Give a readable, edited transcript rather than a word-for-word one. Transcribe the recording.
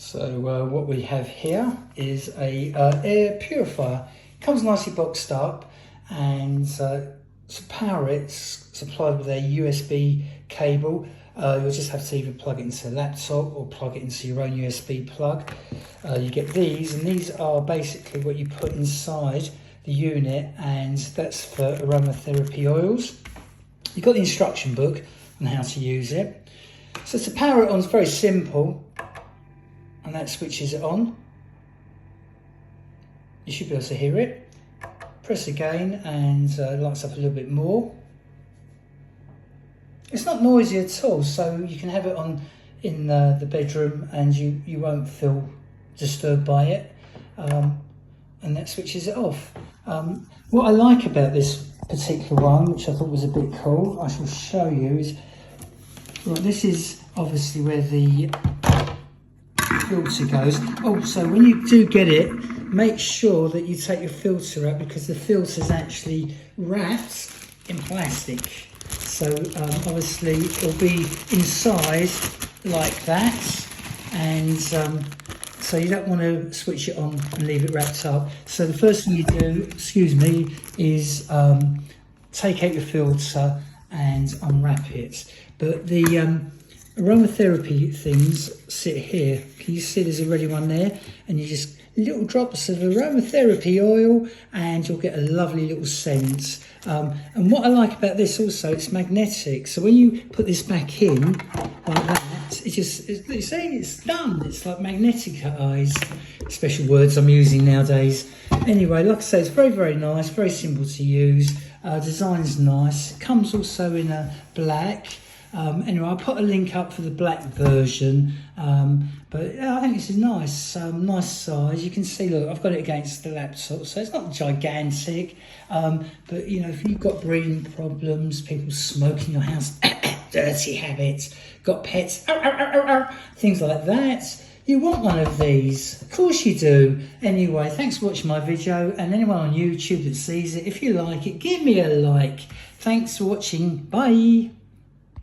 So what we have here is a air purifier. Comes nicely boxed up, and to power it, it's supplied with a USB cable. You'll just have to either plug it into a laptop or plug it into your own USB plug. You get these, and these are basically what you put inside the unit, and that's for aromatherapy oils. You've got the instruction book on how to use it. So to power it on is very simple, and that switches it on. You should be able to hear it. Press again and it lights up a little bit more. It's not noisy at all, so you can have it on in the bedroom and you won't feel disturbed by it. And that switches it off. What I like about this particular one, which I thought was a bit cool, I shall show you, is well, this is obviously where the filter goes. Also, when you do get it, make sure that you take your filter out, because the filter is actually wrapped in plastic. So obviously it'll be inside like that, and so you don't want to switch it on and leave it wrapped up. So the first thing you do, is take out your filter and unwrap it. But the aromatherapy things sit here. Can you see there's already one there? And you just little drops of aromatherapy oil and you'll get a lovely little scent. And what I like about this also, it's magnetic. So when you put this back in like that, it's done. It's like magneticized. Special words I'm using nowadays. Anyway, like I say, it's very, very nice, very simple to use. Design's nice. It comes also in a black. Anyway, I'll put a link up for the black version, but I think this is nice, nice size. You can see, look, I've got it against the laptop, so it's not gigantic, but you know, if you've got breathing problems, people smoke in your house, dirty habits, got pets, things like that, you want one of these. Of course you do. Anyway, thanks for watching my video, and anyone on YouTube that sees it, if you like it, give me a like. Thanks for watching. Bye.